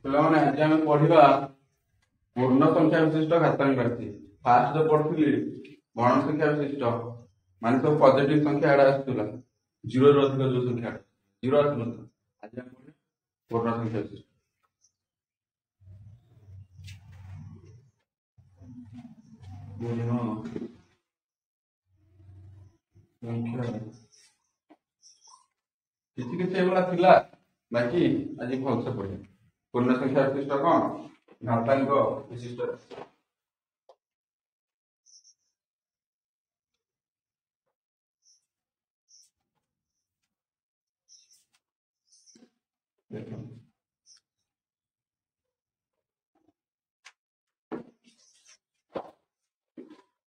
ପିଲାମାନେ ଆଜି ଆମେ ପଢିବା ପୂର୍ଣ୍ଣ ସଂଖ୍ୟା ବିଶିଷ୍ଟ ଘାତାଙ୍କ ରାଶି। ଫାଷ୍ଟ ପଢୁଥିଲି ଗଣ ସଂଖ୍ୟା ବିଶିଷ୍ଟ ମାନେ ସବୁ ପଜିଟିଭ ସଂଖ୍ୟା ଆଡେ ଆସୁଥିଲା, 0 ରୁ ଅଧିକ ଯୋଉ ସଂଖ୍ୟା 0 ଆସୁନଥିଲା। ଆଜି ଆମେ ପଢିବା ପୂର୍ଣ୍ଣ ସଂଖ୍ୟା ବିଶିଷ୍ଟ। କିଛି କିଛି ଏଗୁଡା ଥିଲା, ବାକି ଆଜି ଭଲସେ ପଢିବା। ପୂର୍ଣ୍ଣ ସଂଖ୍ୟା ବିଶିଷ୍ଟ କଣ? ଘାତାଙ୍କ ବିଶିଷ୍ଟ ରାଶି।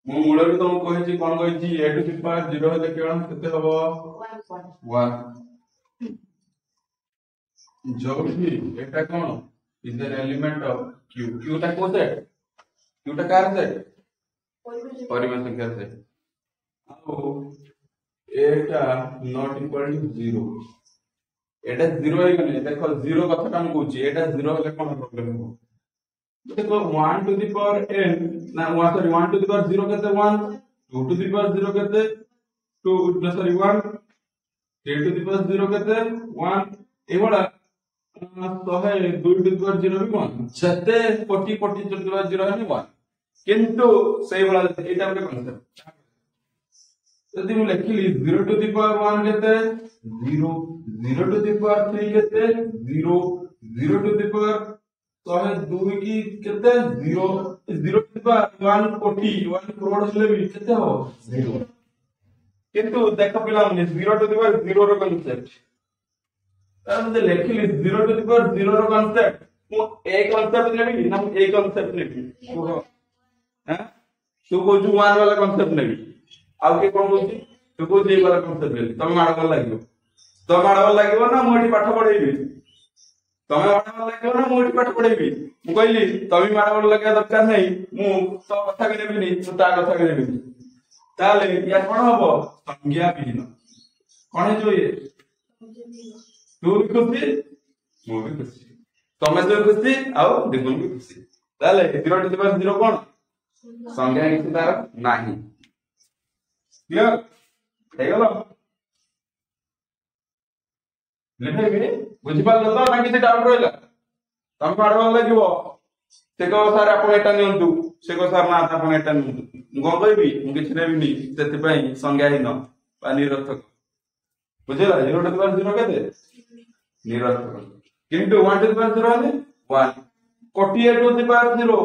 ମୁଁ ମୂଳରୁ ତମକୁ କହିଛି କଣ କହିଛି, a to the power 0 ହେଲେ କେତେ ହବ? 1। ଯୋଉଠି ଏଟା କଣ is an element of q। q ଟା କୋଉ ସେଟ? q ଟା କାର ସେଟ? ପରିମାଣ ସଂଖ୍ୟା ସେଟ। ଆଉ ଏଟା not equal to 0। ଏଟା 0 ହେଇଗଲେ ଦେଖ 0 କଥାଟା ମୁଁ କହୁଛି, ଏଟା 0 ହେଲେ କଣ ପ୍ରୋବ୍ଲେମ ହବ? देखो 1 to the power n ना 1 sorry 1 to the power 0 कहते 1, 2 to the power 0 कहते 2 sorry 1, 3 to the power 0 कहते 1। एवडा 100 2 to the power 0 भी 1, जते 40 40 to the power 0 है 1। किंतु सही वाला एटा ଗୋଟେ कॉन्सेप्ट। यदि मैं लिखिली 0 to the power 1 कहते 0, 0 to the power 3 कहते 0, 0 to the power 102 की कितने 0, 0 to the power 140 1 करोड़ हेले भी कितने हो 0। किंतु देखो पिलाମାନେ 0 to the power 0 ର कॉन्सेप्ट तार मुझे लिखिली 0 to the power 0 ର कॉन्सेप्ट ମୁଁ ए कॉन्सेप्ट नेबी ना ମୁଁ ए कॉन्सेप्ट नेबी कुह हैं तू को जो 1 वाला कॉन्सेप्ट नेबी आउ के कोन बोलती तू को जे वाला कॉन्सेप्ट नेबी तमे माडबल लागियो ना मोठी पाठ पढेबी तमे माडबल लागियो ना मोठी पाठ पढेबी मु कहली तमे माडबल लगा दरकार नहीं मु तो कथा के नेबी तू ता कथा के नेबी ताले या कोन हबो संज्ञा विहीन कोन जो ये तू भी खुशी मु भी खुशी तमे जो खुशी आउ दिगुन भी खुशी ताले 0 to the power 0 कोन संज्ञा किसी तार नाही। क्लियर हे गेलो लिखेबी बुझि पालो तो ना किसी डाउट रहला तमे माडबल लागिवो से को सर आपण एटा नियंतु से को सर ना आपण एटा नियंतु गो कहबी मु किछि नेबिनी सेति पई संज्ञाहीन बा निरर्थक बुझिला 0 to the power 0 केते निरर्थक किंतु 1 to the power 0 है 1 कोटिए to the power 0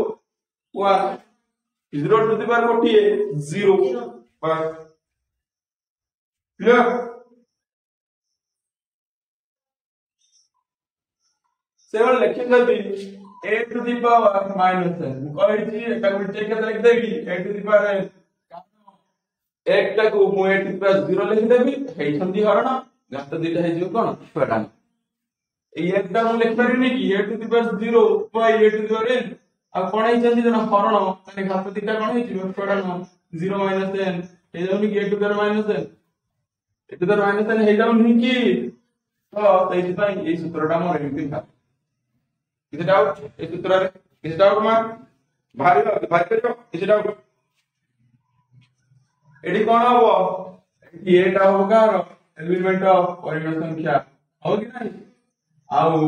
1 0 to the power कोटिए 0 बस क्लियर। सेवन लिखि देबी a to the power minus n कहि छी एटा उल्टे के लिख देबी a to the power n एकटा को मु a to the power 0 लिख देबी हे छंदी हरण घात दिटा हे जो कोन फडान ए एकटा मु लिख परिनी कि a to the power 0 by a to the power n आ कोन हे छंदी जन हरण माने घात दिटा कोन हे छी फडान 0 minus n हे जाउनी कि a to the power minus n a to the power minus n हे जाउनी कि तो एथि पई ए सूत्रटा मोर एमती था। किसी डाउट इस सूत्र रे किसी डाउट मार भारी करियो किसी डाउट एडी कोन हबो एडी एटा हबो कार एलिमेंट ऑफ परिमाण संख्या हो कि नहीं आउ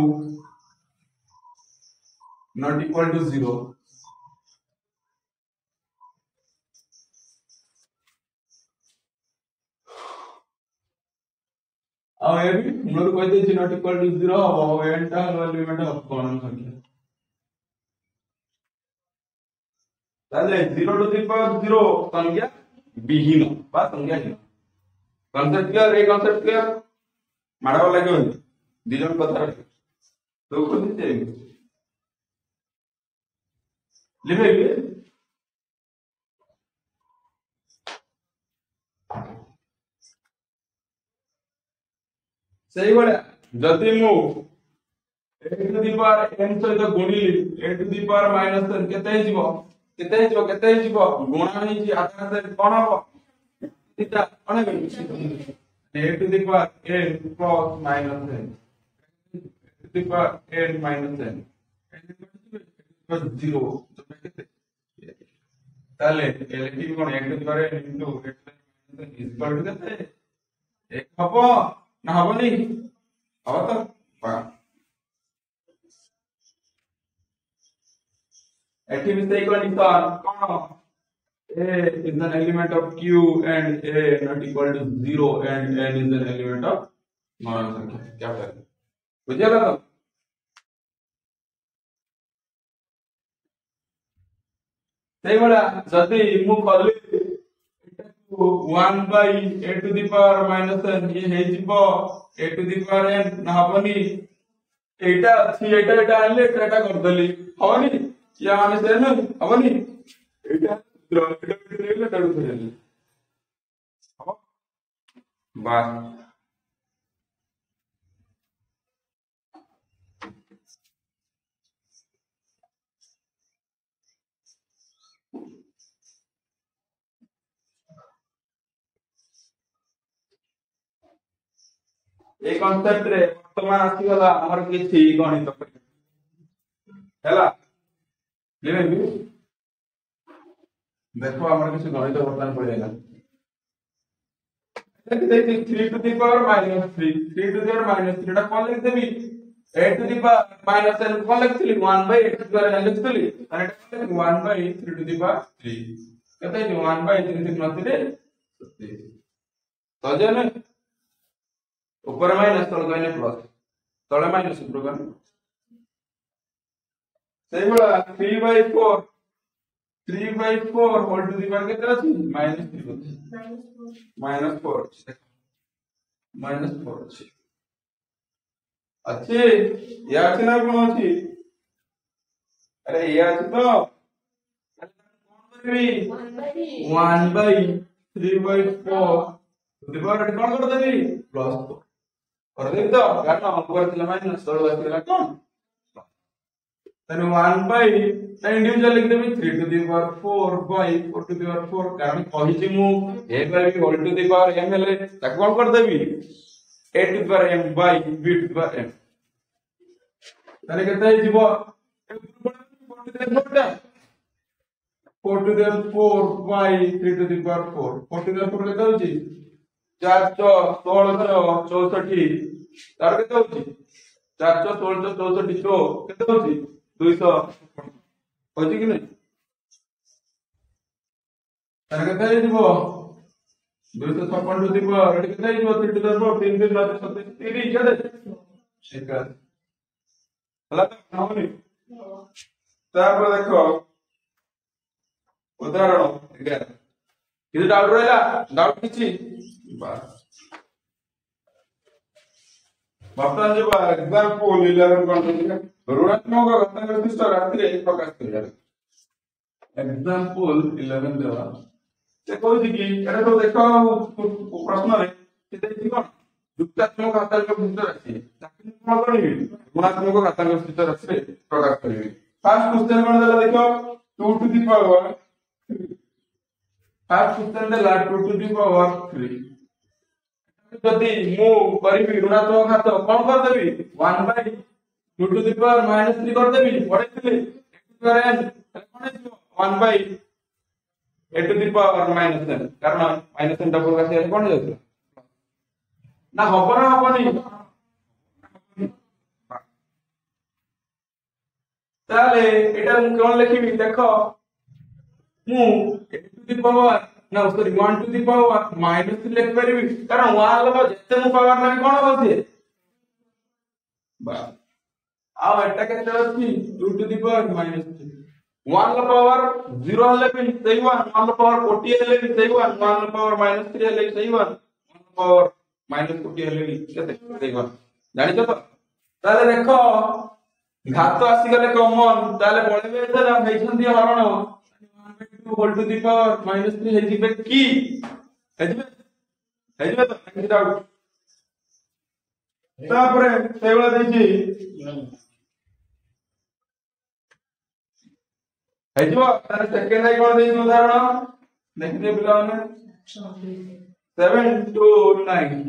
नॉट इक्वल टू 0 आउ ए भी मोर कहि दे छी नॉट इक्वल टू 0 हबो एटा एलिमेंट ऑफ परिमाण संख्या ताले 0 to the power 0 संज्ञा विहीन बा संज्ञाहीन कॉन्सेप्ट क्लियर ए कॉन्सेप्ट क्लियर माडवा लागो दिजन कथा तो कोन दे लिबेबी सही बडा जति मु a to the power n सहित गुणिली a to the power minus n केते हे जीवो गुणा हे जी आधार से कोन हबो थीटा कोन हे a to the power n plus minus n to the power n minus n 0 তাহলে এলটিভি কোন 1 two the power n into x equal to কেতে 1 হবো না হবনি হবো তো বা এলটিভি তে ইকুয়ালিটি কোন a is an element of q and a not equal to 0 and n is an element of non संख्या क्या करें बुझिएगा तो ସେଇଭଳିଆ ଯଦି ମୁଁ କଲି 1 by a to the power minus n ଇଏ ହେଇଯିବ a to the power n ନା ହବନି ଏଇଟା ଅଛି ଏଇଟା ଆଣିଲେ ଏଟା କରିଦେଲି ହବନି ଇয়া ମାନେ ସେ ନା ହବନି ଏଇଟା ଏଇଟା ତାକୁ ଧରିଲି ହବ ବାସ୍ এই কনসেপ্ট রে বর্তমান আসিগলা আমার কিছু গণিত হেলা লিখবি দেখো আমার কিছু গণিত বর্তমান পড়েলা দেখি 3 to the power minus 3 3 to the power minus 3 টা কোন লিখে দেবি a to the power minus n কোন লিখছিলি 1 by a to the power n লিখছিলি আর এটা কোন লিখি 1 by 3 to the power 3 কত হইছে 1 by 3 3 নথিলে 37 তো জানেন ऊपर माइनस तळ गने प्लस तळे माइनस ऊपर गने सेही बळा 3/4 होल टू द पावर केते अछि -3 होछि -4 अछि अच्छे या अछि ना कोन अछि अरे या अछि तो कोन करबी 1/3/4 टू द पावर कोन कर देबी प्लस 4 और देख दो कारण ऊपर चला माइनस तळ वाला कोन then 1 by इंडिविजुअल लिख देबी 3 to the power 4 by 4 to the power 4 कारण कहि मु a by b whole to the power m हेले ताक कोन कर देबी a to the power m by b to the power m तने केते जीवो 4 to the 4 by 3 to the power 4 4 to the 4 केते होची 4 16 64 तार केते होची 4 16 64 तो केते होची 200 होची कि नहीं तार केते जीवो 256 टू द पावर एटी केते जीवो 3 to the power 3 3 27 30 केते ठीक है हला तो हमनी तापर देखो उदाहरण 11 किसी डाउट रहला डाउट किछि बस वर्तमान जो एग्जांपल 11 कोन देखिए ऋणात्मक घातांक विशिष्ट राशि प्रकाश करिया एग्जांपल 11 देवा से कहू कि एटा तो देखो प्रश्न रे कि देखि कोन युक्तात्मक घातांक विशिष्ट राशि ताकि कोन करबी ऋणात्मक घातांक विशिष्ट राशि प्रकाश करबी फर्स्ट क्वेश्चन कोन देला देखो 2 to the power 3 first question देला 2 to the power 3 जदि मु करिबी ऋणात्मक घात कोन कर देबी 1 by 2 to the power -3 कर देबी पढैथिले a to the power n कोन है 1 by a to the power -n कारण -n टा प्रकाश हे कोन जाय ना हबो ना हबोनी ताले एटा मु कोन लिखिबी देखो मु a to the power ना सॉरी 1 to the power -3 लिख परिबी कारण 1 लो जते मु पावर ना कोन होथि बा आ एटा केते अछि 2 to the power -3 1 low power 0 हले भी सही 1 लो पावर 40 हले भी सही 1 लो पावर -3 हले भी सही 1 लो पावर -40 हले भी केते सही 1 जानि तो ताले देखो घात आसी गले कॉमन ताले बळबे एटा हेइछन्ती हरण 1/2 होल टू द पावर -3 हे जिबे की हे जिबे तो नहीं डाउट तापरे सेवला देछि हे जिबो तारे सेकंड आई कोन देछि उदाहरण देखिए पिला माने 7 to 9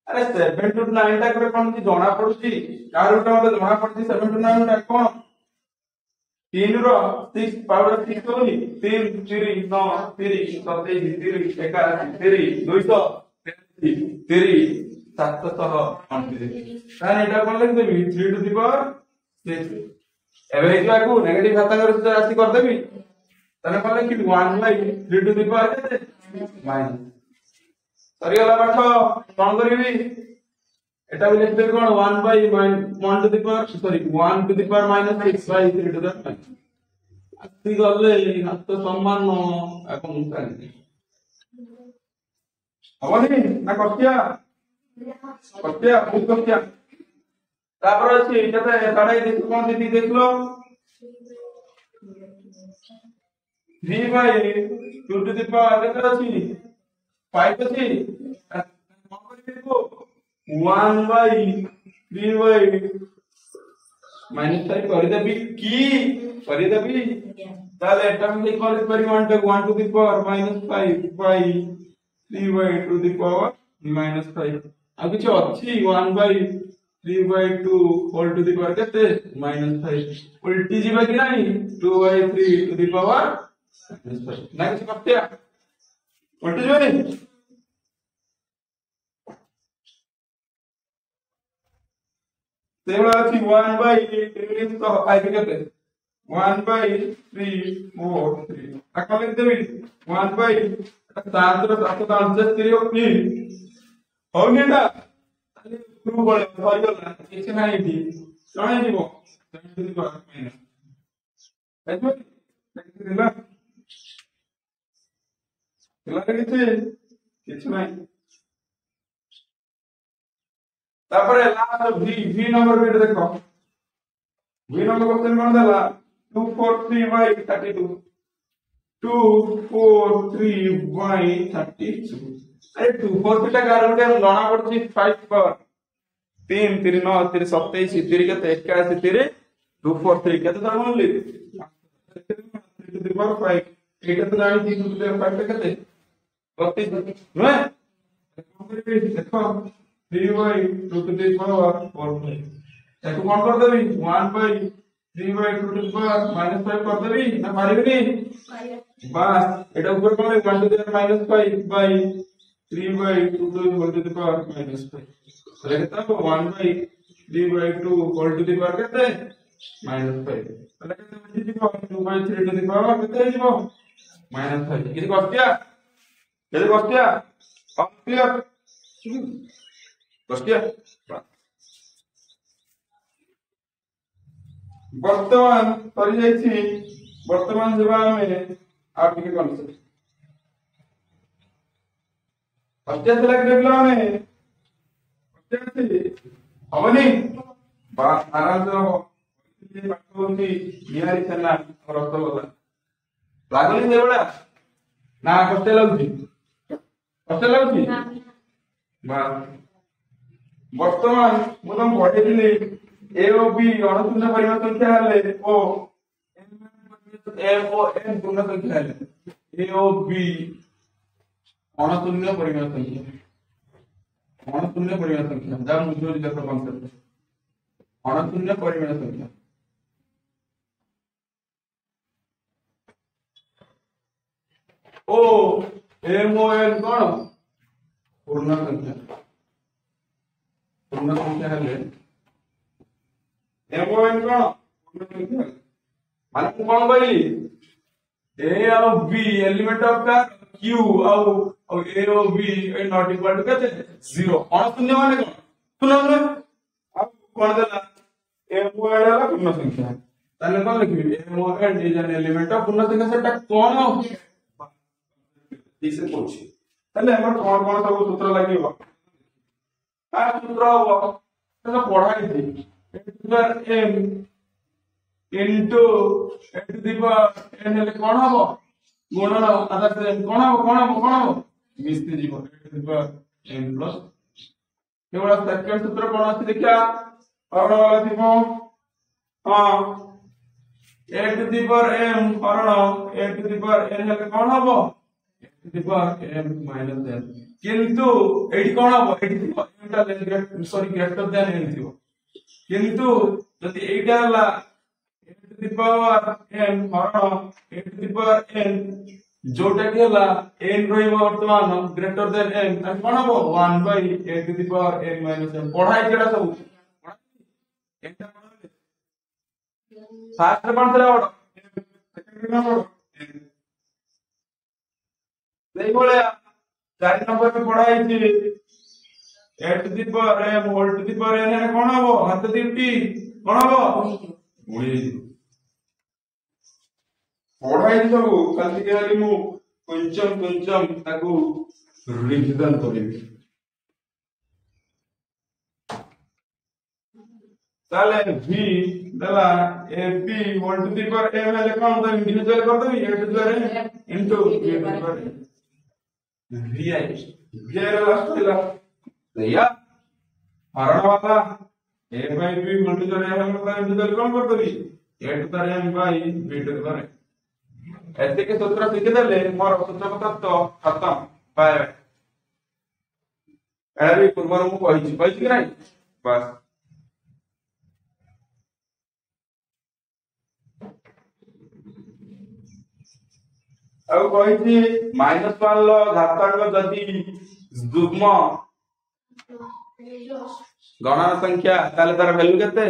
अरे 7 to 9 टा करे कोन जणा पडुची कार उठा मते जणा पडुची 7 to 9 टा कोन 3 रो 6 पावर 6 होनी 3 3 9 3 27 3 81 3 200 3 729 तान एटा कोन लिख देबी 3 to the power 6 एबे इजवा को नेगेटिव घातांक राशि कर देबी ताने कोन लिखि 1 by 3 to the power केते माइनस सरी वाला पाठ कोन करबी एटा भी लिख देबी कोन 1 by 1 to the power sorry 1 to the power minus 6 by 3 to the power अति गले हाथ सम्मान এখন জানি হবনি না কষ্টিয়া কষ্টিয়া খুব কষ্টিয়া তারপর আছে এটাতে দাঁড়াই দেখো কোন দিদি দেখলো 3 by 2 to the power কত আছে 5 আছে কোন করে দেখো 1 by 3 by माइनस 5 कर देबी की कर देबी ताले एटा में लिखल करी 1 to the power minus 5 by 3 by 2 to the power minus 5 आ किछ अछि 1 by 3 by 2 whole to the power केते minus 5 उल्टी जीवा कि नाही 2 by 3 to the power minus 5 ना किछ करते उल्टी जीवा नहीं तेवला अछि 1 by 3 तो आई केते 1 by 3 4 3 आका लिख देबी 1 by 7 रो 7 का आंसर 3 की होनीटा ताले प्रूव बळे सरीगला किछ नाही दी जणे जीवो 7 to the power minus azo देखिला किछ नाही तापर लास्ट v नंबर बिट देखो v नंबर क्वेश्चन कोन देला 243 by 32 243 by 32 अरे 243 टा कार उठे लणा पड़छि 5 पावर 3 3 9 3 27 3 केते 81 3 243 केते त बोलली 3 to the power 5 एटा तो जानि 3 to the power 5 केते 32 नुए देखो 3 by 2 to the power 4 ताको कोन कर देबी 1 by 3 by 2 to the power minus 5 कर देबी ना पारिबनी बस एटा ऊपर कोन 1 to the power minus 5 by 3 by 2 to the power minus 5 तो केता 1 by 3 by 2 whole to the power केते minus 5 तले केते बची जीवो 2 by 3 to the power केते जीवो minus 5 किछि कष्टिया क्लियर कष्टिया वर्तमान सरी जाइछि वर्तमान जबा हमें आप के कॉन्सेप्ट कष्टिया से लग देबला में कष्टिया से हवनी बा आराम से हो ये बातोंती निहारी सन्ना और रसगोल्ला लागली देबड़ा ना कष्टिया लाଗୁଛି बा वर्तमान मु तुम पढेली ए ओ बी अणुशून्य परिमाण संख्या हले ओ एम ओ एन पूर्ण संख्या हले ए ओ बी अणुशून्य परिमाण संख्या जा मुझे देखो कॉन्सेप्ट अणुशून्य परिमाण संख्या ओ एम ओ एन कोन पूर्ण संख्या हले एम ओ एन कोन पूर्ण संख्या माने मु कोन कहली ए और बी एलिमेंट ऑफ का क्यू और ए और B is not equal to केते 0 अणुशून्य माने कोन सुनो सुनो अब कोन देला एम ओ एन वाला पूर्ण संख्या ताले कोन लिखबी M O N is an element of पूर्ण संख्या सेटा कोन हो ठीक से पूछ ताले हमर कोन सब सूत्र लागिबो आ सूत्र हो तो पढ़ाई थी m into a to the power n ले कोन हबो गुणन आधार से कोन हबो मिस्त्री जीव a to the power n plus केवल सेकंड सूत्र कोन अछि देखिया हरण वाला थीबो हां a to the power m हरण a to the power n ले कोन हबो a to the power m minus n किंतु एठी कोन हो एठी थिबो सॉरी ग्रेटर देन एन थिबो किंतु जदि एटा हला a to the power n हरण a to the power n जोटा कि हला n रहिबो वर्तमान ग्रेटर देन n त कोन हो 1 by a to the power n minus n पढाई केडा सब एटा फास्ट कोन थला बड सेकंड नंबर सेही बोले 4 नंबर पे पढाई छी a to the power m whole to the power n कोन हो हाथ दिटी कोन हो उड़ी पढ़ाई सब खाली खाली मु कुंचम ताकू रिविजन करिबी ताले v दला ab whole to the power m ले कोन तो इंडिविजुअल कर दबी a to the power n into a to the power vi vi रे लास्ट दिला भैया हरण वाला a by b whole to the power m का इंडिविजुअल कोन कर दबी a to the power m by b to the power ऐसे के सूत्र सीख देले मोर सूत्र तत्व खत्म बाय एड़ा भी पूर्व मु कहि कि नहीं बस अब कहि -1 लो घातांक जदि युग्म गणना संख्या ताले तार वैल्यू केते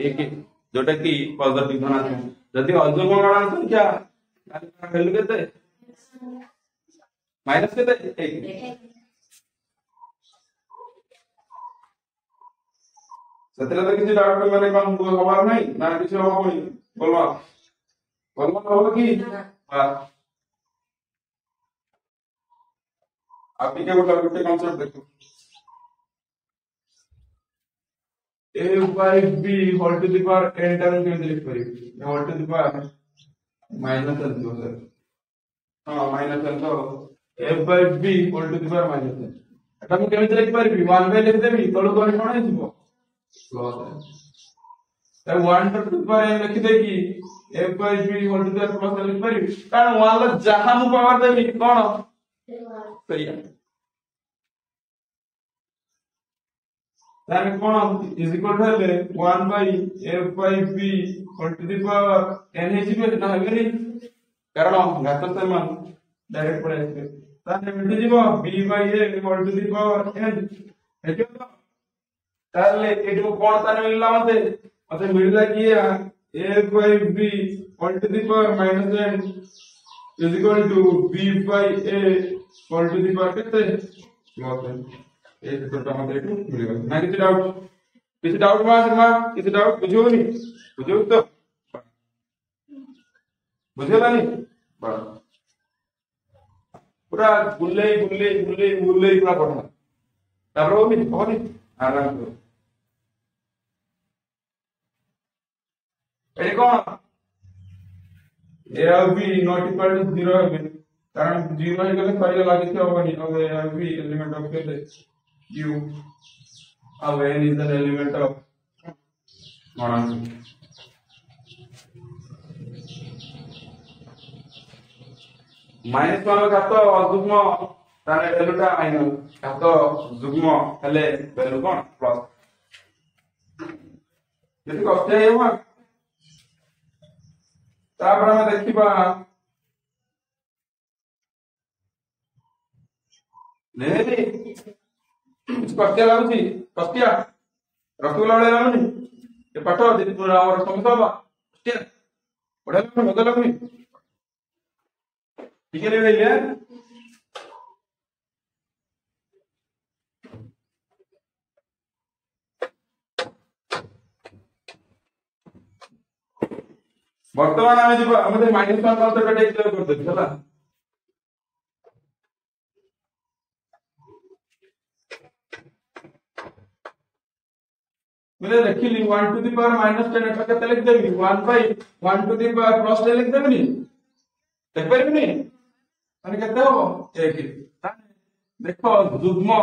1 जोटा कि पॉजिटिव धनात्मक जदि अयुग्म गणना संख्या वैल्यू केते माइनस केते 1 सतरा तो किसी डाउट माने कौन हमार नहीं ना किसी हो कोई बोलवा हो कि हां आप के गोटे कांसेप्ट देखो a by b whole to the power n time के लिख परिबी whole to the power minus n तो सर हां माइनस n तो a by b whole to the power minus n एटा मु केमिति लिख परिबी 1 by लिख देबी तळु कोन कोन हिजबो प्लस है 1 to the power n लिख दे कि a by b whole to the power plus लिख परिबी कारण 1 ला जहां मु पावर देबी कोन सही then cone is equal to 1 by a by b whole to the power n हिजबे ना हेबेनी कारण घात समान डायरेक्ट पड़े आसे ताने मिटि जीवो b by a whole to the power n हेजो ताले एटो कोन ताने मिलला मते मिलला कि a by b whole to the power minus n is equal to b by a whole to the power कितने प्लस n ए तो मते एटो मिलेगा ना किसी डाउट मां किसी डाउट बुझो तो बुझेला नहीं बस पूरा गुल्ले पूरा पढ़ना तापर वो भी होनी आराम से एडी कोन ए और बी नॉट इक्वल टू 0 है कारण 0 ही गले सही लागे छै होबनी अब ए और बी एलिमेंट ऑफ के q अब n is an element of minus 1 का तो युग्म ताने वैल्यूटा माइनस का तो युग्म हेले वैल्यू कोन प्लस यदि कष्ट हेबा तापर हम देखिबा लेनी कष्टिया लागुची कष्टिया रखुला वाले लागुनी ए पाठ यदि पूरा और समझबा कष्टिया पढ़ा मजा लागुनी ठीक है भैया वर्तमान आमे जीव हमते माइनस 1 कॉन्सेप्ट टेक क्लियर कर देबी हला मैंने लिखिली 1 to the power minus 10 एटा केते लिख देबी 1 by 1 to the power plus 10 लिख देबी नी देख परबी नी माने केते हो 1 ताने देखो युग्म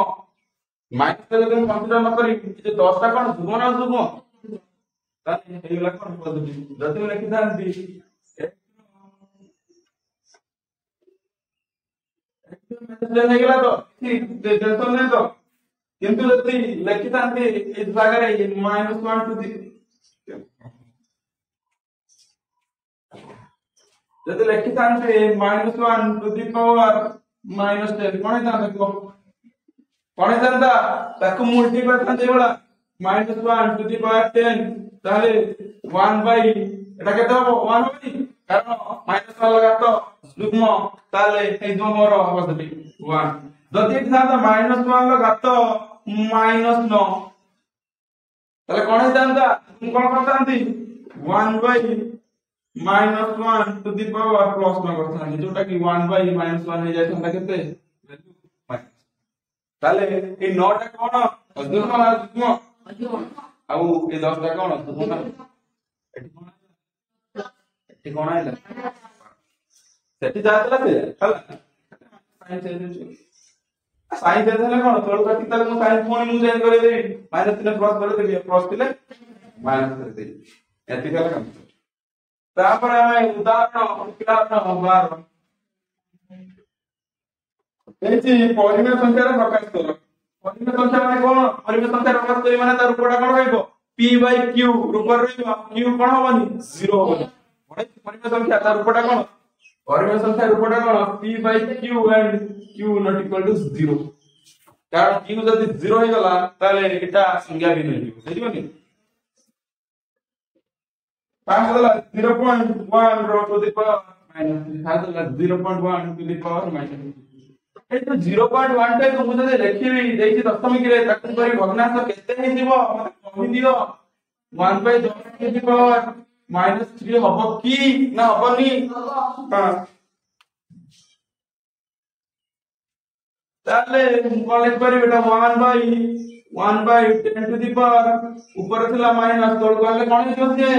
माइनस से जब कंसीडर न करी जे 10 टा कोन युग्म ना युग्म ताने हेला कोन पॉजिटिव जति लिखि दांती ହେଇଗଲା ତ କିଛି ଟେନସନ ନାହିଁ ତ କିନ୍ତୁ ଯଦି ଲେଖିଥାନ୍ତି ଏଇ ଜାଗାରେ -1 ଟୁ ଦି ଯଦି ଲେଖିଥାନ୍ତି -1 ଟୁ ଦି ପାୱାର -10 କଣ ହେଇଥାନ୍ତା କଣ ହେଇଥାନ୍ତା ତାକୁ ମଲ୍ଟିପ୍ଲାଇ କରିଥାନ୍ତି ଏଇଭଳିଆ -1 ଟୁ ଦି ପାୱାର 10 ତାହେଲେ 1 ବାଇ ଏଟା କେତେ ହବ 1 ହବନି କାରଣ -1 ଲଗାତ ଯୁଗ୍ମ ତାହେଲେ ହେଇଯିବ ମୋର ବଦଲି 1 ଯଦି ଏଠି ଥାନ୍ତା -1 ର ଘାତ -9 ତାହେଲେ କଣ ହେଇଥାନ୍ତା ମୁଁ କଣ କରିଥାନ୍ତି 1 ବାଇ -1 ଟୁ ଦି ପାୱାର +9 କରିଥାନ୍ତି ଯୋଉଟା କି 1 ବାଇ -1 ହେଇ ଯାଇଥାନ୍ତା କେତେ ତାହେଲେ এই 9 ଟା କଣ ଯୁଗ୍ମ ନା ଯୁଗ୍ମ ଆଉ এই 10 ଟା କଣ ଯୁଗ୍ମ ନା ଏଠି କଣ ଆଇଲା ସେଠି ଯାଉଥିଲା ସେ ହେଲା ସାଇନ୍ ଚେଞ୍ଜ ହେଇଛି ସାଇନ୍ ଚେଞ୍ଜ ହେଲେ କଣ ତଳକୁ କାଟି ତାହେଲେ ମୁଁ ସାଇନ୍ ପୁଣି ମୁଁ ଚେଞ୍ଜ କରି ଦେବି -3 ପ୍ଲସ୍ କରି ଦେବି ପ୍ଲସ୍ ଥିଲେ ମାଇନସ୍ କରି ଦେବି ଏତିକି ହେଲା କାମ ତାପରେ ଆମେ ଉଦାହରଣ 12 ହେଇଛି ପରିମେୟ ସଂଖ୍ୟାର ପ୍ରକାଶ କର ପରିମେୟ ସଂଖ୍ୟା ମାନେ କଣ ପରିମେୟ ସଂଖ୍ୟା ପ୍ରକାଶ କରି ମାନେ ତାର ରୂପଟା କଣ ରହିବ p by q ରୂପରେ ରହିବ q କଣ ହବନି 0 ହବନି ପରିମେୟ ସଂଖ୍ୟା ତାର ରୂପଟା କଣ ପରିମେୟ ସଂଖ୍ୟା ରୂପଟା କଣ p by q and q not equal to 0 କାରଣ q ଯଦି 0 ହେଇଗଲା ତାହେଲେ ଏଟା ସଂଖ୍ୟା ଭିନ୍ନ ହେଇଯିବ ବୁଝିବନି ପାସ୍ ହେଲା 0.1 ର ଟୁ ଦି ପାୱାର -3 ହେଲା 0.1 ଟୁ ଦି ପାୱାର -3 এই তো 0.1 টা ମୁଁ ଯଦି ଲେଖିବି ଦେଇଛି ଦଶମିକରେ ତାକୁ କରି ଭଗ୍ନାଂଶ କେତେ ହେଇଯିବ ମତେ କହି ଦିଅ 1 by 10 to the power -3 ହବ କି ନା ହବନି ହଁ ତାହେଲେ ମୁଁ କଣ ଲେଖିପାରିବି ଏଟା 1 by 10 to the power ଉପରେ ଥିଲା ମାଇନସ ତଳକୁ ଗଲେ କଣ ହେଇଯିବ ଯେ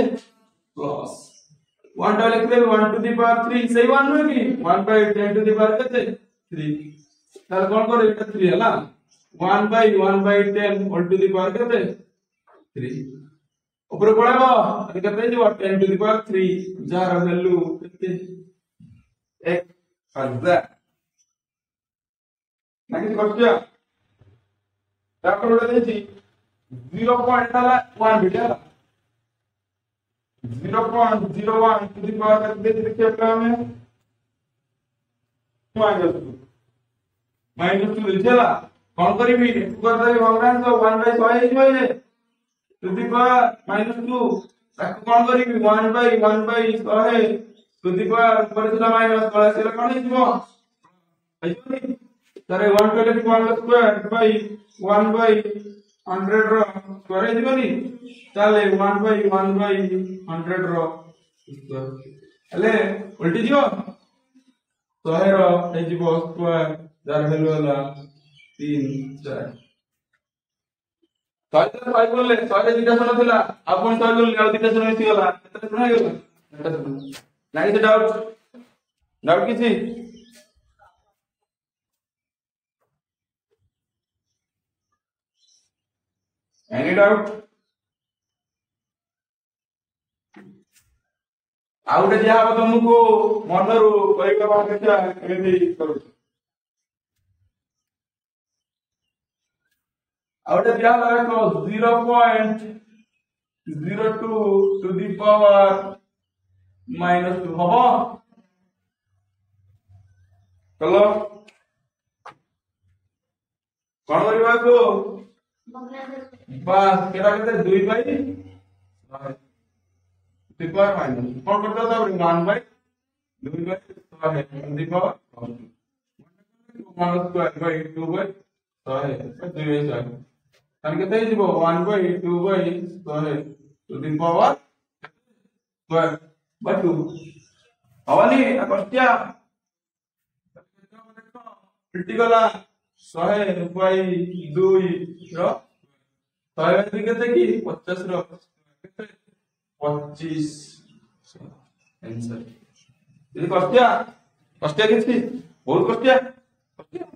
ପ୍ଲସ୍ 1 ଟା ଲେଖିଦେବି 1 to the power 3 ସେଇ 1 ନୁହେଁ କି 1 by 10 to the power କେତେ 3 তাহলে কোন করে এটা 3 ହେଲା 1 by 10 all to the power কেতে 3 উপরে পড়াবো আর কেতে ହେଇଯିବ 10 to the power 3 যার ভ্যালু কেতে 1000 নাকি কষ্ট তারপর ওটা দিয়েছি 0 পয়েন্ট ହେଲା 1 বিট ହେଲା 0.01 to the power কেতে ଦେଇଛି ଦେଖିବା ଆମେ -2 ଦେଇଥିଲା କଣ କରିବି ଏକୁ କରିଦେବି ଭଗ୍ନାଂଶ 1 by 100 ହେଇଯିବ ଯେ to the power -2 ତାକୁ କଣ କରିବି 1 by 100 to the power ଉପରେ ଥିଲା ମାଇନସ ତଳେ ଆସିଲେ କଣ ହେଇଯିବ ହେଇଯିବନି ତାରେ 1 କୁ ଲେଖି 1 ସ୍କ୍ୱାର by 1 by 100 ର ସ୍କ୍ୱାର ହେଇଯିବନି ତାହେଲେ 1 by 100 ର ସ୍କ୍ୱାର ହେଲେ ଉଲ୍ଟି ଯିବ 100 ର ହେଇଯିବ ସ୍କ୍ୱାର যার ভ্যালু হলো 3 4 তাহলে 6 করলে 6 রে দুইটা শূন্য ଥିଲା ଆଉ ପୁଣି 6 করলে ଆଉ দুইটা শূন্য মিশি গলা କେତେ ଶୂন্য ହେଇଗଲା এটা শূন্য ନାହିଁ ସେ ডাউট କିଛି ଏନି ଡାଉଟ ଆଉ ଗୋଟେ ଯାହା ହବ ତମକୁ ମନରୁ କହିବା ଦେଖିବା କେମିତି କରୁଛ out of the 0.02 to the power -2 হবো চলো কোন করিবা কো বাস কেটা কেতে 2 বাই 2 পাওয়ার মাইনাস কোন করতে হবে 1 by 2 by 100 the power 1 square by 2 by 100 2 by 100 তাহলে কেতে হইব 1 by 2 by 100 to the power square by 2 হওয়ানি না কষ্টিয়া উল্টি গলা 100 বাই 2 র 100 বাই 2 কেতে কি 50 র কেতে 25 आंसर ये कष्टिया किसी बहुत कष्टिया कष्टिया